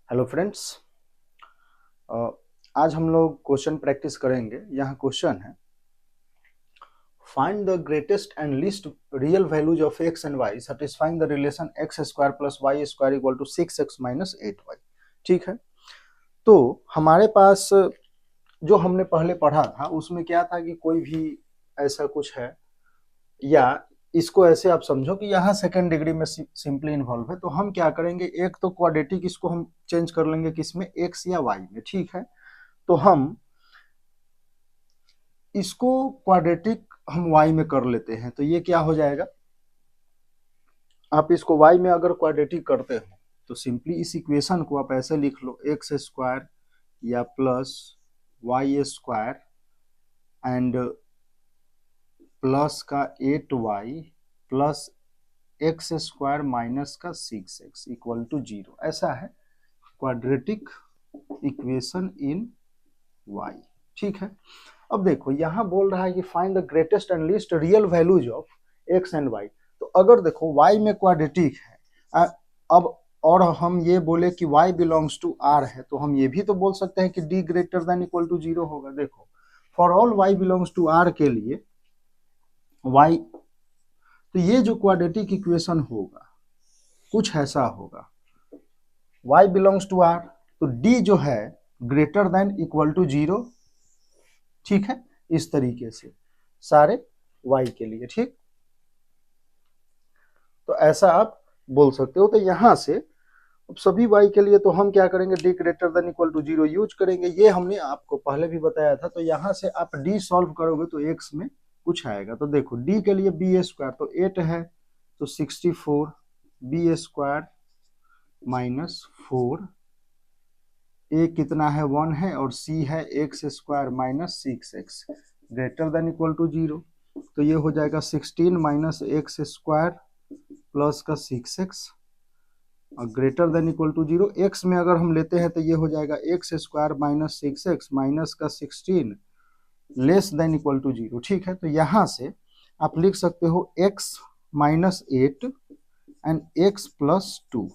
Hello friends. आज हम लोग क्वेश्चन प्रैक्टिस करेंगे। यहाँ क्वेश्चन है, find the greatest and least real values of x and y satisfying the relation x square plus y square equal to 6x minus 8y। ठीक है, तो हमारे पास जो हमने पहले पढ़ा था उसमें क्या था कि कोई भी ऐसा कुछ है, या इसको ऐसे आप समझो कि यहाँ सेकेंड डिग्री में सिंपली इन्वॉल्व है, तो हम क्या करेंगे, एक तो क्वाड्रेटिक इसको हम चेंज कर लेंगे किसमें, एक्स या वाई में। ठीक है, तो हम इसको क्वाड्रेटिक हम y में कर लेते हैं, तो ये क्या हो जाएगा, आप इसको y में अगर क्वाड्रेटिक करते हो तो सिंपली इस इक्वेशन को आप ऐसे लिख लो, एक्स स्क्वायर या plus y square and plus का 8y plus x square minus का 6x इक्वल टू 0। ऐसा है क्वाड्रेटिक इक्वेशन इन y। ठीक है, अब देखो यहाँ बोल रहा है कि find the greatest and least real values of x and y. तो अगर देखो y में क्वाड्रेटिक है, अब और हम ये बोले कि y बिलोंग्स टू r है, तो हम ये भी तो बोल सकते हैं कि d greater than equal to 0 होगा। देखो for all y belongs to r के लिए y, तो ये जो क्वाड्रेटिक इक्वेशन होगा कुछ ऐसा होगा, y बिलोंग्स टू r, तो d जो है ग्रेटर देन इक्वल टू 0। ठीक है, इस तरीके से सारे y के लिए। ठीक, तो ऐसा आप बोल सकते हो। तो यहां से अब सभी y के लिए तो हम क्या करेंगे, d greater than equal to 0 use करेंगे। ये हमने आपको पहले भी बताया था। तो यहां से आप d सॉल्व करोगे तो x में कुछ आएगा। तो देखो d के लिए बी स्क्वायर तो 8 है, तो 64 बी स्क्वायर माइनस 4, ए कितना है 1 है, और सी है x square minus 6x greater than equal to 0। तो ये हो जाएगा 16 माइनस एक्स स्क्वायर प्लस का 6x और greater than equal to 0। X में अगर हम लेते हैं तो ये हो जाएगा x square minus 6x minus का 16 लेस देन इक्वल टू 0। ठीक है, तो यहाँ से आप लिख सकते हो x minus 8 and x plus 2।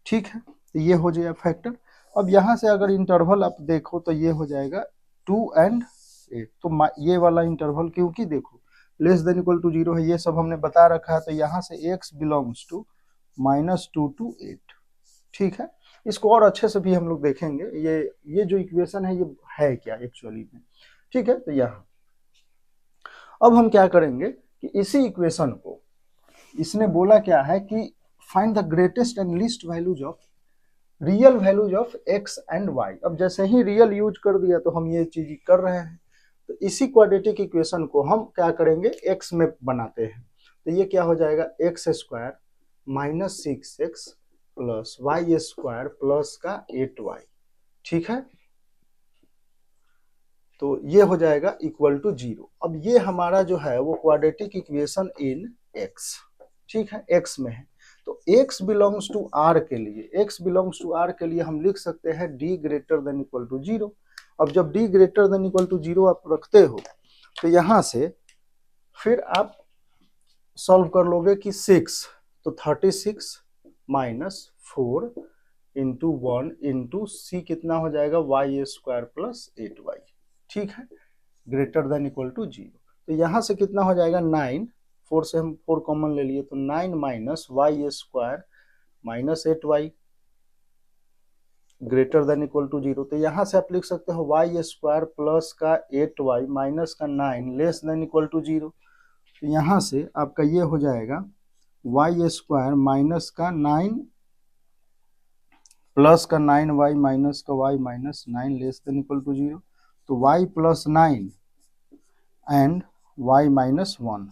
ठीक है, तो ये हो जाएगा फैक्टर। अब यहाँ से अगर इंटरवल आप देखो तो ये हो जाएगा 2 एंड 8। तो ये वाला इंटरवल क्योंकि देखो लेस देन इक्वल टू 0 है, ये सब हमने बता रखा है। तो यहाँ से x बिलोंग्स टू -2 to 8। ठीक है, इसको और अच्छे से भी हम लोग देखेंगे, ये जो इक्वेशन है ये है क्या एक्चुअली में। ठीक है, तो यहाँ अब हम क्या करेंगे कि इसी इक्वेशन को, इसने बोला क्या है कि find the greatest and least values of real values of x and y. अब जैसे ही रियल यूज कर दिया तो हम ये चीज कर रहे हैं। तो इसी क्वाड्रेटिक इक्वेशन को हम क्या करेंगे, एक्स में बनाते हैं। तो ये क्या हो जाएगा, x square minus 6x plus y square plus का 8y। ठीक है, तो ये हो जाएगा इक्वल टू 0। अब ये हमारा जो है वो क्वाड्रेटिक इक्वेशन इन x। ठीक है, x में है। तो x बिलोंग्स टू r के लिए, x बिलोंग्स टू r के लिए हम लिख सकते हैं d greater than equal to 0। अब जब d greater than equal to 0 आप रखते हो तो यहां से फिर आप सॉल्व कर लोगे कि 6, तो 36 माइनस 4 इंटू 1 इंटू सी कितना हो जाएगा, वाई स्क्वायर प्लस 8y। ठीक है, ग्रेटर देन इक्वल टू 0। तो यहाँ से कितना हो जाएगा 9, 4 से हम 4 कॉमन ले लिए, तो 9 minus y square minus 8y greater than equal to 0। तो यहाँ से आप लिख सकते हो वाई स्क्वायर प्लस का 8y माइनस का 9 लेस देन इक्वल टू 0। तो यहाँ से आपका ये हो जाएगा वाई स्क्वायर माइनस का 9 प्लस का 9y माइनस का y minus 9 less than equal to 0। तो y plus 9 and y minus 1।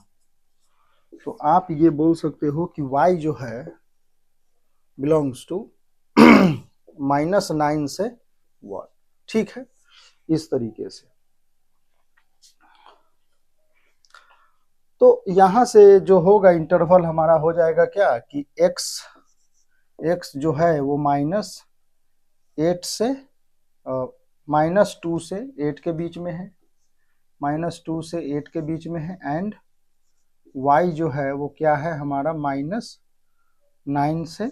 तो आप ये बोल सकते हो कि y जो है बिलोंग्स टू -9 से 1। ठीक है, इस तरीके से। तो यहां से जो होगा इंटरवल हमारा हो जाएगा क्या कि x जो है वो -8 से -2 से 8 के बीच में है, -2 से 8 के बीच में है, एंड y जो है वो क्या है हमारा -9 से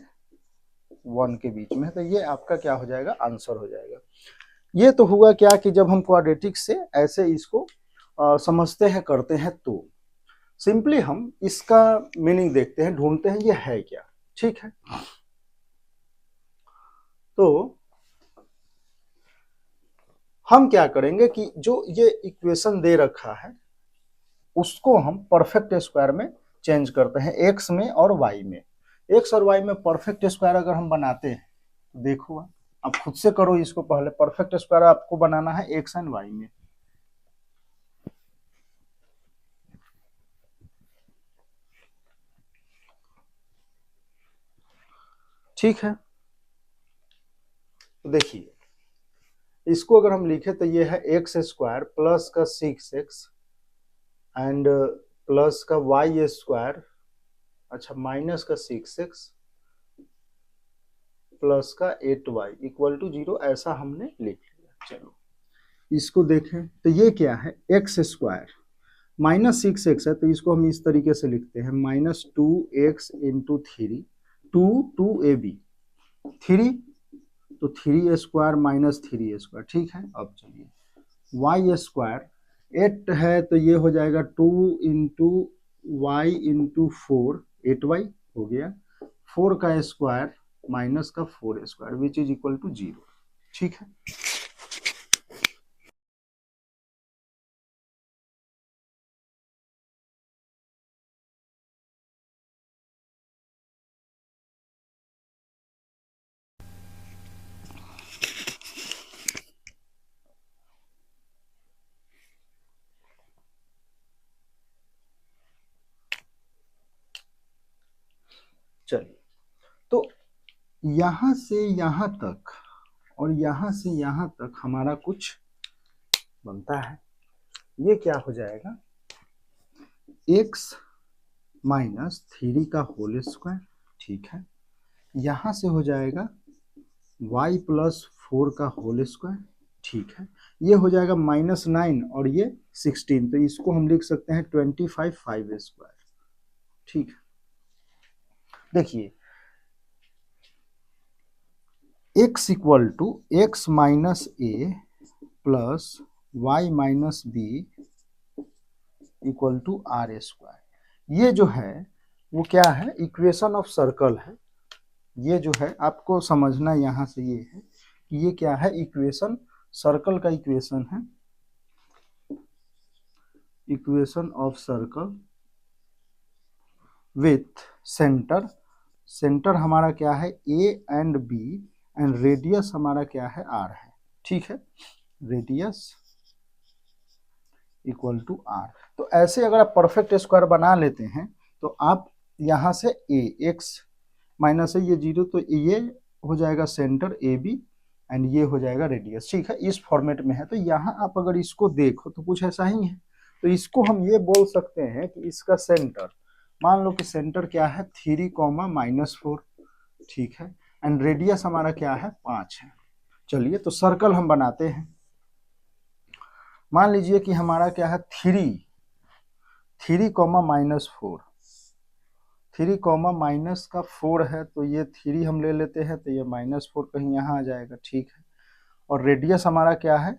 1 के बीच में, तो ये आपका क्या हो जाएगा, आंसर हो जाएगा। ये तो हुआ क्या कि जब हम क्वाड्रेटिक से ऐसे इसको समझते हैं, करते हैं, तो सिंपली हम इसका मीनिंग देखते हैं, ढूंढते हैं ये है क्या। ठीक है, तो हम क्या करेंगे कि जो ये इक्वेशन दे रखा है उसको हम परफेक्ट स्क्वायर में चेंज करते हैं, एक्स में और वाई में। एक्स और वाई में परफेक्ट स्क्वायर अगर हम बनाते हैं तो देखो आप खुद से करो इसको, पहले परफेक्ट स्क्वायर आपको बनाना है एक्स एंड वाई में। ठीक है, तो देखिए इसको अगर हम लिखे तो ये है एक्स स्क्वायर प्लस का 6x एंड प्लस का वाई स्क्वायर, अच्छा माइनस का 6x प्लस का 8y इक्वल टू 0, ऐसा हमने लिख लिया। चलो इसको देखें तो ये क्या है, एक्स स्क्वायर माइनस 6x है, तो इसको हम इस तरीके से लिखते हैं -2x इंटू 3, 2 ab 3, तो 3 स्क्वायर माइनस 3 स्क्वायर। ठीक है, अब चलिए वाई स्क्वायर 8 है तो ये हो जाएगा 2 इंटू वाई इंटू 4, 8y हो गया, 4 का स्क्वायर माइनस का 4 square which is equal to 0। ठीक है, चलिए तो यहां से यहां तक और यहां से यहां तक हमारा कुछ बनता है, ये क्या हो जाएगा, x माइनस 3 का होल स्क्वायर। ठीक है, यहां से हो जाएगा y प्लस 4 का होल स्क्वायर। ठीक है, ये हो जाएगा -9 और ये 16, तो इसको हम लिख सकते हैं 25 5 स्क्वायर। ठीक है, देखिए x equal to x minus A plus y minus B equal to R square, ये जो है वो क्या है, इक्वेशन ऑफ सर्कल है। ये जो है आपको समझना यहाँ से ये है कि ये क्या है, इक्वेशन सर्कल का इक्वेशन है, equation of circle with center, center हमारा क्या है A and B and radius हमारा क्या है आर है। ठीक है, रेडियस इक्वल टू आर। तो ऐसे अगर आप परफेक्ट स्क्वायर बना लेते हैं तो आप यहाँ से ए एक्स माइनस है ये 0, तो ये हो जाएगा सेंटर ए बी एंड ये हो जाएगा रेडियस। ठीक है, इस फॉर्मेट में है, तो यहाँ आप अगर इसको देखो तो कुछ ऐसा ही है, तो इसको हम ये बोल सकते हैं कि इसका सेंटर, मान लो कि सेंटर क्या है 3, -4। ठीक है, एंड रेडियस हमारा क्या है 5 है। चलिए तो सर्कल हम बनाते हैं, मान लीजिए कि हमारा क्या है 3, 3, -4, 3, -4 है, तो ये 3 हम ले लेते हैं, तो ये -4 कहीं यहाँ आ जाएगा। ठीक है, और रेडियस हमारा क्या है,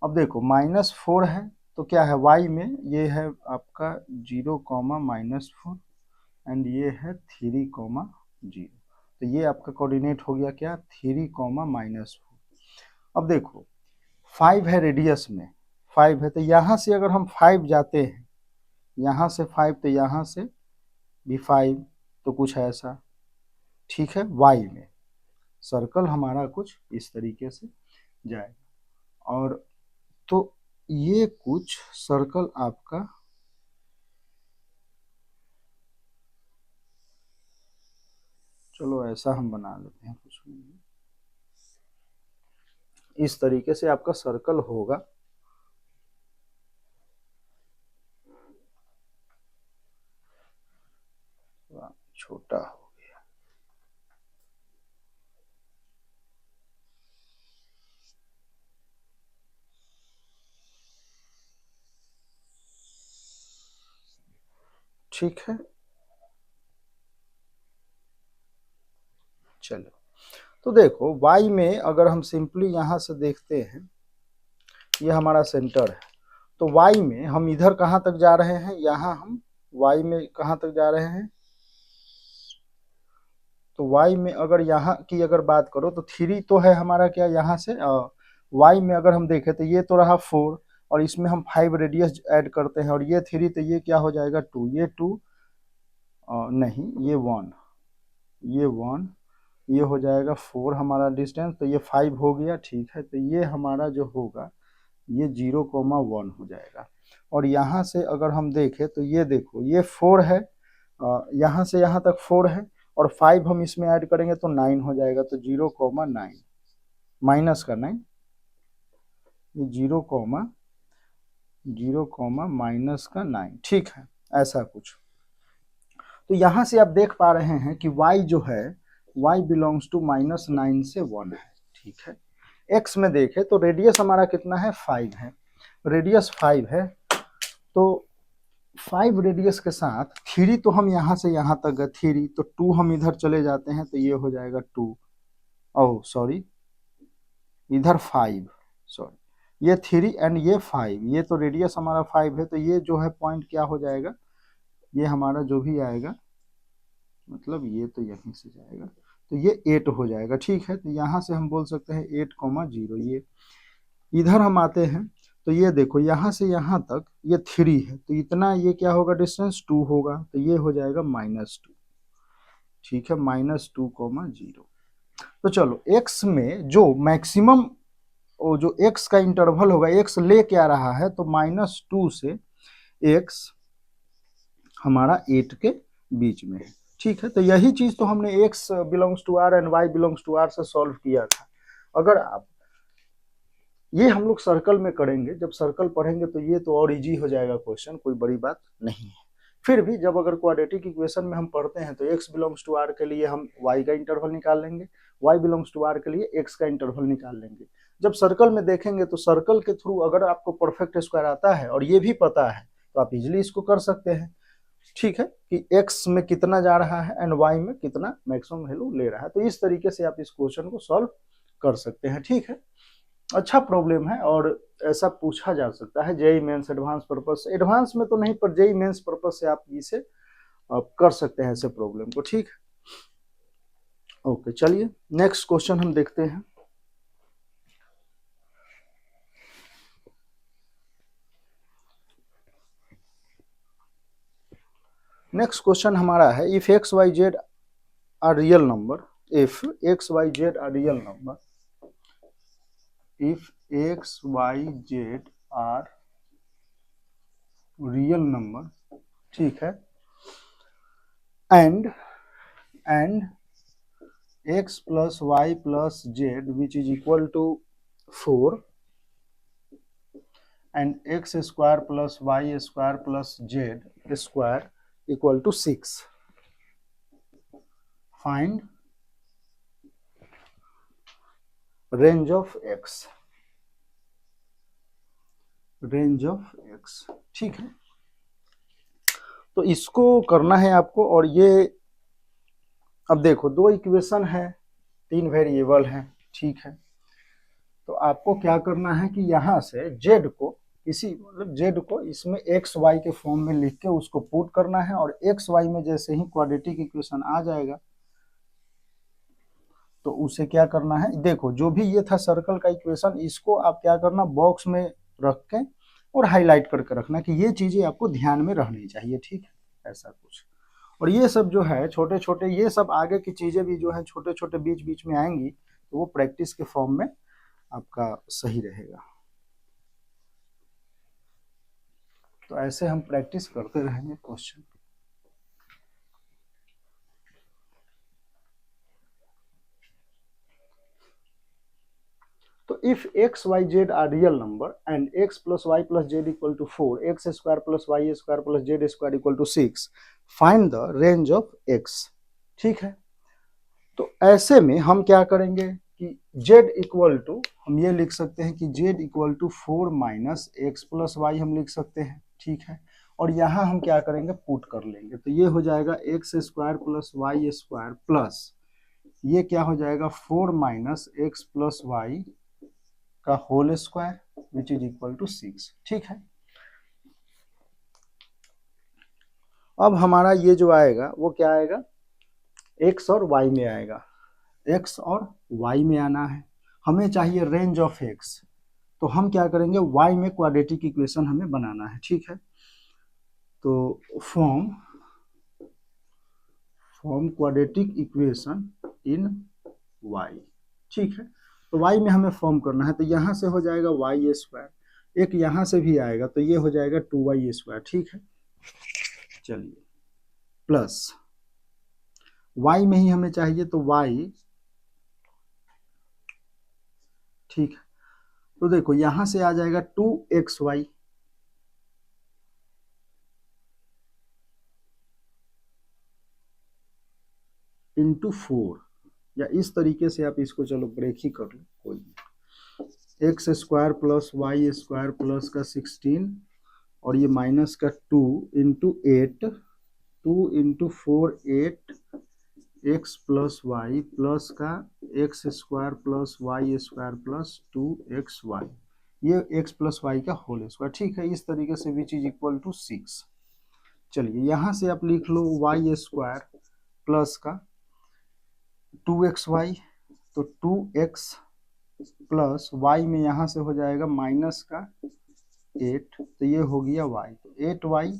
अब देखो -4 है तो क्या है y में, ये है आपका 0, -4 एंड ये है 3, 0, तो ये आपका कोऑर्डिनेट हो गया क्या 3, -4। अब देखो 5 है रेडियस में, 5 है, तो यहाँ से अगर हम 5 जाते हैं, यहाँ से 5 तो यहाँ से भी 5, तो कुछ ऐसा। ठीक है, वाई में सर्कल हमारा कुछ इस तरीके से जाएगा, और तो ये कुछ सर्कल आपका चलो ऐसा हम बना लेते हैं, कुछ नहीं इस तरीके से आपका सर्कल होगा। छोटा हो गया, ठीक है, चलो, तो देखो y में अगर हम सिंपली यहाँ से देखते हैं, ये हमारा सेंटर है, तो y में हम इधर कहाँ तक जा रहे हैं, यहाँ हम y में कहाँ तक जा रहे हैं, तो y में अगर यहाँ की अगर बात करो तो 3 तो है हमारा क्या यहाँ से, y में अगर हम देखें तो ये तो रहा 4 और इसमें हम 5 रेडियस ऐड करते हैं और ये 3, तो ये क्या हो जाएगा 2, ये 2 नहीं ये 1, ये 1, ये हो जाएगा 4 हमारा डिस्टेंस, तो ये 5 हो गया, ठीक है। तो ये हमारा जो होगा ये 0,1 हो जाएगा। और यहाँ से अगर हम देखें तो ये देखो ये 4 है, यहाँ से यहाँ तक 4 है और 5 हम इसमें ऐड करेंगे तो 9 हो जाएगा, तो 0,9 माइनस का 9, ये 0, माइनस का 9, ठीक है, ऐसा कुछ। तो यहाँ से आप देख पा रहे हैं कि y जो है y बिलोंग्स टू -9 से 1 है, ठीक है। x में देखें तो रेडियस हमारा कितना है 5 है, रेडियस 5 है, तो 5 रेडियस के साथ 3 तो हम यहाँ से यहाँ तक गए 3, तो 2 हम इधर चले जाते हैं तो ये हो जाएगा 2, ओह सॉरी इधर 5, सॉरी ये 3 एंड ये 5, ये तो रेडियस हमारा 5 है, तो ये जो है पॉइंट क्या हो जाएगा, ये हमारा जो भी आएगा मतलब ये तो यहीं से जाएगा तो ये 8 हो जाएगा, ठीक है। तो यहाँ से हम बोल सकते हैं 8,0, ये इधर हम आते हैं तो ये देखो यहाँ से यहाँ तक ये 3 है, तो इतना ये क्या होगा डिस्टेंस 2 होगा, तो ये हो जाएगा -2, ठीक है, -2,0। तो चलो x में जो मैक्सिमम वो जो x का इंटरवल होगा, x ले क्या रहा है तो -2 से x हमारा 8 के बीच में है, ठीक है। तो यही चीज तो हमने x belongs to r and y belongs to r से सॉल्व किया था। अगर आप ये हम लोग सर्कल में करेंगे, जब सर्कल पढ़ेंगे तो ये तो और इजी हो जाएगा क्वेश्चन, कोई बड़ी बात नहीं है। फिर भी जब अगर क्वाड्रेटिक इक्वेशन में हम पढ़ते हैं तो x बिलोंग्स टू r के लिए हम y का इंटरवल निकाल लेंगे, y बिलोंग्स टू r के लिए x का इंटरवल निकाल लेंगे। जब सर्कल में देखेंगे तो सर्कल के थ्रू अगर आपको परफेक्ट स्क्वायर आता है और ये भी पता है तो आप इजिली इसको कर सकते हैं, ठीक है, कि x में कितना जा रहा है एंड y में कितना मैक्सिमम वैल्यू ले रहा है। तो इस तरीके से आप इस क्वेश्चन को सॉल्व कर सकते हैं, ठीक है। अच्छा प्रॉब्लम है और ऐसा पूछा जा सकता है JEE mains advance purpose, advance में तो नहीं पर जेईई मेंस पर्पस से आप इसे कर सकते हैं ऐसे प्रॉब्लम को, ठीक है। ओके चलिए नेक्स्ट क्वेश्चन हम देखते हैं। नेक्स्ट क्वेश्चन हमारा है if x y z are real number, if x y z are real number, if x y z are real number, ठीक है, and x plus y plus z which is equal to 4 and x square plus y square plus z square equal to 6, find range of x, range of x, ठीक है। तो इसको करना है आपको, और ये अब देखो 2 इक्वेशन है, 3 वेरिएबल हैं, ठीक है। तो आपको क्या करना है कि यहाँ से z को किसी मतलब z को इसमें एक्स वाई के फॉर्म में लिख के उसको पुट करना है, और एक्स वाई में जैसे ही क्वाड्रेटिक इक्वेशन आ जाएगा तो उसे क्या करना है, देखो जो भी ये था सर्कल का इक्वेशन, इसको आप क्या करना बॉक्स में रख के और हाईलाइट करके रखना कि ये चीजें आपको ध्यान में रहनी चाहिए, ठीक है, ऐसा कुछ। और ये सब जो है छोटे छोटे, ये सब आगे की चीजें भी जो है छोटे छोटे बीच बीच में आएंगी, तो वो प्रैक्टिस के फॉर्म में आपका सही रहेगा। तो ऐसे हम प्रैक्टिस करते रहेंगे क्वेश्चन। तो if x y z are real number and x plus y plus z equal to 4, x square plus y square plus z square equal to 6, find the range of x, ठीक है। तो ऐसे में हम क्या करेंगे कि z इक्वल टू हम ये लिख सकते हैं कि z equal to 4 minus x plus y हम लिख सकते हैं, ठीक है। और यहाँ हम क्या करेंगे पुट कर लेंगे, तो ये हो जाएगा x square plus y square plus ये क्या हो जाएगा 4 माइनस एक्स प्लस वाई का whole square which is equal to 6। ठीक है, अब हमारा ये जो आएगा वो क्या आएगा, एक्स और वाई में आएगा। एक्स और वाई में आना है, हमें चाहिए रेंज ऑफ एक्स, तो हम क्या करेंगे वाई में क्वाड्रेटिक इक्वेशन हमें बनाना है। ठीक है, तो form quadratic equation in y. ठीक है, तो वाई में हमें फॉर्म करना है, तो यहाँ से हो जाएगा वाई स्क्वायर, एक यहाँ से भी आएगा तो ये हो जाएगा 2y स्क्वायर। ठीक है, चलिए प्लस y में ही हमें चाहिए तो y। ठीक है, तो देखो यहां से आ जाएगा 2xy इंटू 4, या इस तरीके से आप इसको चलो ब्रेक ही कर लो, कोई नहीं। X square plus y square plus का 16 और ये माइनस का 2 into 8, 2 into 4 8 x plus y plus का x square plus y square plus 2xy, ये एक्स प्लस वाई का होल स्क्वायर। ठीक है, इस तरीके से विच इज इक्वल टू 6। चलिए यहाँ से आप लिख लो वाई स्क्वायर प्लस का 2xy, तो 2x प्लस वाई में यहाँ से हो जाएगा माइनस का 8, तो ये हो गया y, तो 8y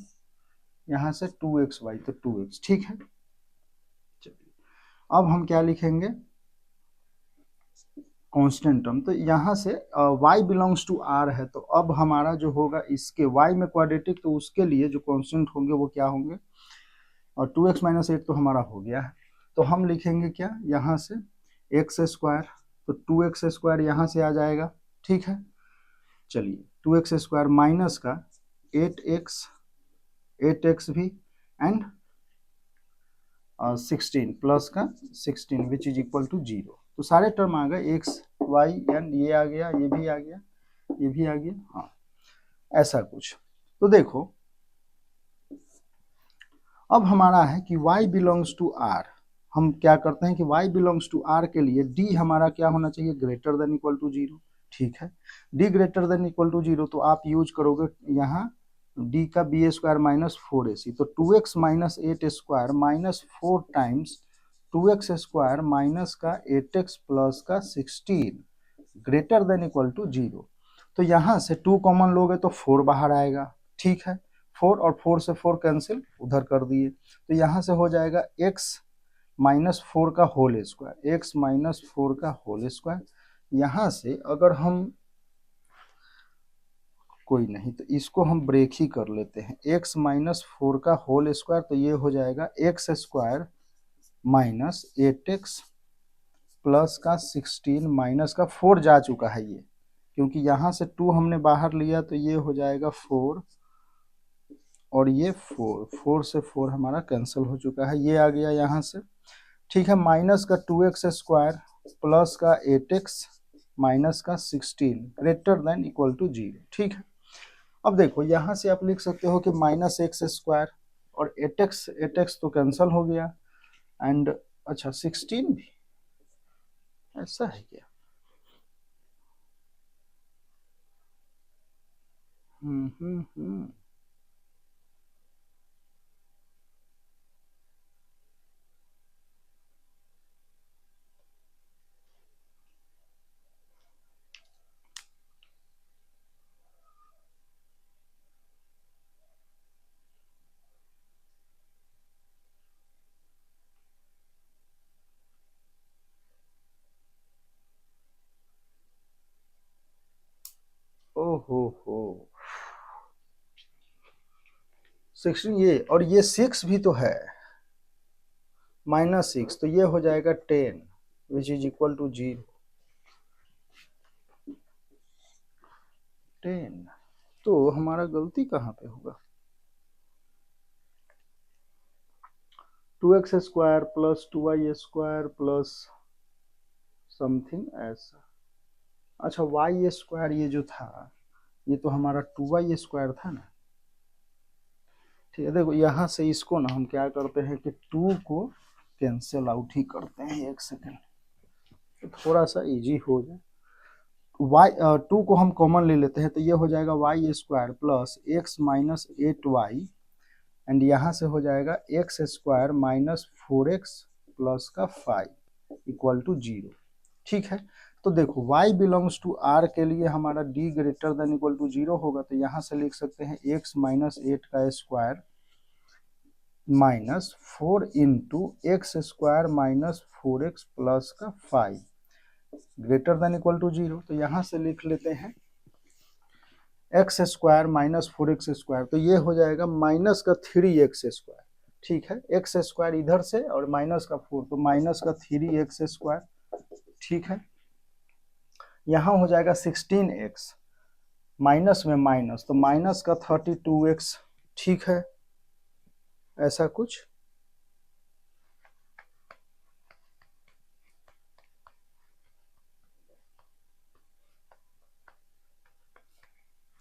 यहाँ से 2xy तो 2x। ठीक है, चलिए अब हम क्या लिखेंगे कांस्टेंट टर्म, तो यहाँ से y बिलोंग्स टू r है, तो अब हमारा जो होगा इसके y में क्वाड्रेटिक, तो उसके लिए जो कांस्टेंट होंगे वो क्या होंगे, और 2x माइनस 8 तो हमारा हो गया है, तो हम लिखेंगे क्या यहाँ से एक्स स्क्वायर, तो 2x स्क्वायर यहाँ से आ जाएगा। ठीक है, चलिए 2x स्क्वायर माइनस का 8x भी एंड 16 प्लस का 16 विच इज इक्वल टू 0, तो सारे टर्म आ गए एक्स वाई एंड ये आ गया, ये भी आ गया, ये भी आ गया। हाँ, ऐसा कुछ। तो देखो अब हमारा है कि y बिलोंग्स टू r, हम क्या करते हैं कि y बिलोंग्स टू r के लिए d हमारा क्या होना चाहिए, ग्रेटर देन इक्वल टू 0। ठीक है, d greater than equal to 0, तो आप यूज करोगे यहाँ d का बी स्क्वायर माइनस 4ac, तो 2x minus 8 square minus 4 times 2x square minus का 8x प्लस का 16 ग्रेटर देन इक्वल टू 0। तो यहाँ से 2 कॉमन लोगे तो 4 बाहर आएगा। ठीक है, 4 और 4 से 4 कैंसिल, उधर कर दिए, तो यहाँ से हो जाएगा x माइनस 4 का होल स्क्वायर, x माइनस 4 का होल स्क्वायर। यहाँ से अगर हम कोई नहीं तो इसको हम ब्रेक ही कर लेते हैं, x माइनस 4 का होल स्क्वायर, तो ये हो जाएगा x square minus 8x plus का 16 माइनस का 4 जा चुका है ये, क्योंकि यहाँ से 2 हमने बाहर लिया, तो ये हो जाएगा 4 और ये 4 से 4 हमारा कैंसिल हो चुका है, ये आ गया यहाँ से। ठीक है, माइनस का 2x स्क्वायर प्लस का 8x माइनस का 16 ग्रेटर देन इक्वल टू 0। ठीक है, अब देखो यहाँ से आप लिख सकते हो कि माइनस एक्स स्क्वायर और 8x तो कैंसिल हो गया एंड अच्छा 16 भी, ऐसा है क्या। हम्म। ओहो हो 16, ये और ये 6 भी तो है, -6, तो ये हो जाएगा 10 विच इज इक्वल टू 0। 10, तो हमारा गलती कहाँ पे होगा, 2x square plus 2y square plus something ऐसा। अच्छा y स्क्वायर ये जो था ये तो हमारा 2y स्क्वायर था ना। ठीक है, देखो यहाँ से इसको ना हम क्या करते हैं कि 2 को कैंसिल आउट ही करते हैं, एक सेकेंड, तो थोड़ा सा इजी हो जाए। वाई 2 को हम कॉमन ले लेते हैं, तो ये हो जाएगा y square plus x minus 8y, and यहाँ से हो जाएगा x square minus 4x plus का 5 इक्वल टू 0। ठीक है, तो देखो y बिलोंग्स टू r के लिए हमारा d greater than equal to 0 होगा, तो यहाँ से लिख सकते हैं x माइनस 8 का square minus 4 into x square minus 4x plus का 5 ग्रेटर देन इक्वल टू 0। तो यहाँ से लिख लेते हैं x square minus 4x square, तो ये हो जाएगा माइनस का 3x स्क्वायर। ठीक है, एक्स स्क्वायर इधर से और माइनस का 4, तो माइनस का 3x स्क्वायर। ठीक है, यहाँ हो जाएगा 16x, माइनस में माइनस, तो माइनस का 32x। ठीक है, ऐसा कुछ।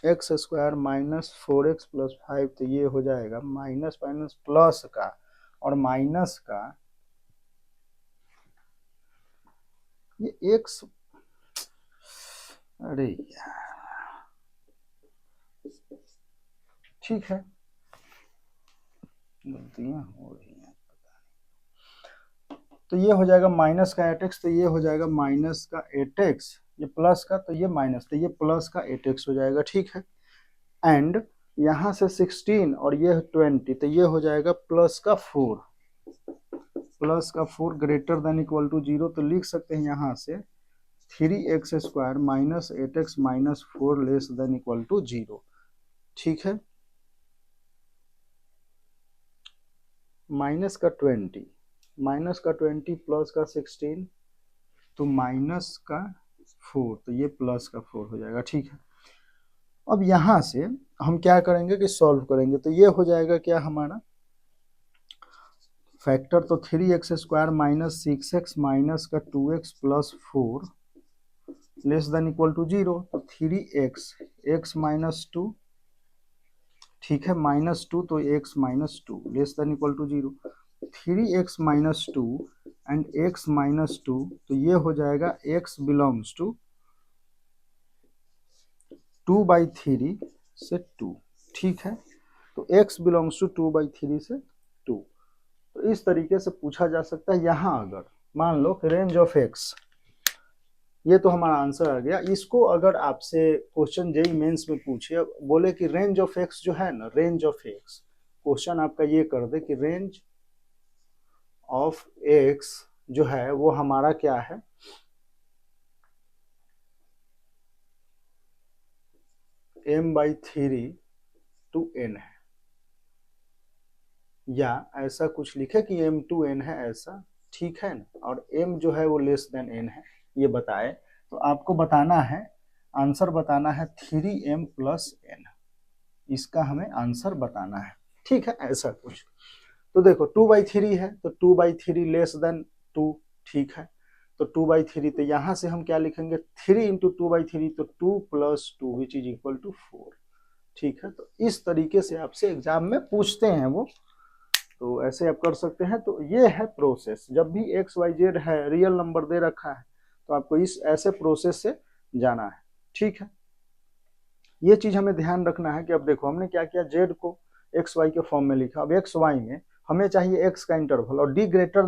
X square minus 4x plus 5, तो ये हो जाएगा माइनस माइनस प्लस का और माइनस का, ये एक्स, अरे यार, ठीक है, गलतियां हो रही हैं, तो ये हो जाएगा माइनस का 8x, तो ये हो जाएगा माइनस का 8x, ये प्लस का, तो ये माइनस, तो ये प्लस का 8x हो जाएगा। ठीक है, एंड यहाँ से 16 और ये 20, तो ये हो जाएगा प्लस का 4, प्लस का 4 ग्रेटर देन इक्वल टू 0, तो लिख सकते हैं यहाँ से 3x स्क्वायर minus 8x minus 4 less than equal to 0। ठीक है, माइनस का 20, माइनस का 20 प्लस का 16, तो माइनस का 4, तो ये प्लस का 4 हो जाएगा। ठीक है, अब यहाँ से हम क्या करेंगे कि सॉल्व करेंगे, तो ये हो जाएगा क्या हमारा फैक्टर, तो 3x स्क्वायर माइनस 6x माइनस का 2x plus 4 less than equal to 0, तो 3x x माइनस 2, ठीक है, माइनस 2, तो x minus 2 less than equal to 0, 3x minus 2 and x minus 2, तो ये हो जाएगा x बिलोंग्स टू 2/3 से 2। ठीक है, तो x बिलोंग्स टू 2/3 से 2। तो इस तरीके से पूछा जा सकता है। यहाँ अगर मान लो रेंज ऑफ x, ये तो हमारा आंसर आ गया। इसको अगर आपसे क्वेश्चन जेई मेंस में पूछे, बोले कि रेंज ऑफ x जो है ना, रेंज ऑफ x, क्वेश्चन आपका ये कर दे कि रेंज ऑफ x जो है वो हमारा क्या है, m/3 to n है, या ऐसा कुछ लिखे कि m to n है, ऐसा। ठीक है ना, और m जो है वो लेस देन n है, ये बताए। तो आपको बताना है, आंसर बताना है 3m प्लस n, इसका हमें आंसर बताना है। ठीक है, ऐसा कुछ। तो देखो 2/3 है, तो 2/3 लेस देन 2। ठीक है, तो 2/3, तो यहाँ से हम क्या लिखेंगे 3 इंटू 2/3, तो 2 plus 2 which is equal to 4। ठीक है, तो इस तरीके से आपसे एग्जाम में पूछते हैं वो, तो ऐसे आप कर सकते हैं। तो ये है प्रोसेस, जब भी XYZ है रियल नंबर दे रखा है, तो आपको इस ऐसे प्रोसेस से जाना है। ठीक है, ये चीज हमें ध्यान रखना है कि अब देखो हमने क्या किया, Z को XY के फॉर्म में लिखा, अब XY में हमें चाहिए x का इंटरवल, और d ग्रेटर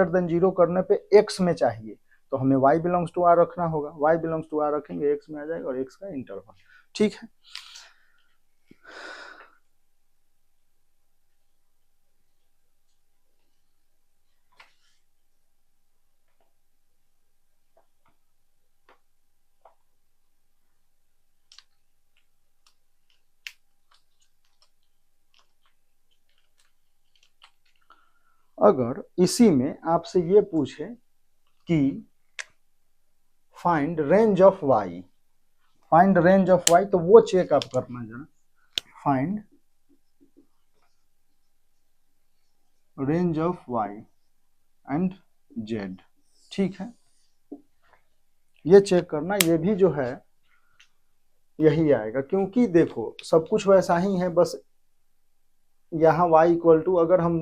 देन 0 करने पे x में चाहिए, तो हमें y बिलोंग्स टू r रखना होगा, y बिलोंग्स टू r रखेंगे, x में आ जाएगा, और x का इंटरवल। ठीक है, अगर इसी में आपसे ये पूछे कि find range of y, find range of y, तो वो चेक आप करना जरा, find range of y and z। ठीक है, ये चेक करना, ये भी जो है यही आएगा, क्योंकि देखो सब कुछ वैसा ही है, बस यहाँ y इक्वल टू, अगर हम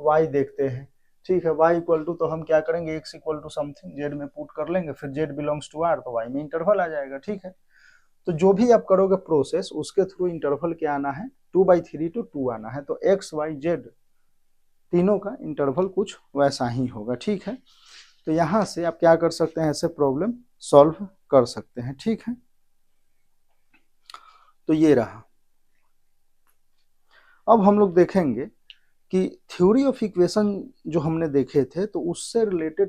y देखते हैं ठीक है, y इक्वल टू तो हम क्या करेंगे, x equal to something z में पुट कर लेंगे, फिर z बिलोंग्स टू r तो y में इंटरवल आ जाएगा। ठीक है, तो जो भी आप करोगे प्रोसेस उसके थ्रू इंटरवल क्या आना है, 2/3 to 2 आना है। तो x y z तीनों का इंटरवल कुछ वैसा ही होगा। ठीक है, तो यहां से आप क्या कर सकते हैं, ऐसे प्रॉब्लम सॉल्व कर सकते हैं। ठीक है, तो ये रहा। अब हम लोग देखेंगे कि थ्योरी ऑफ इक्वेशन जो हमने देखे थे तो उससे रिलेटेड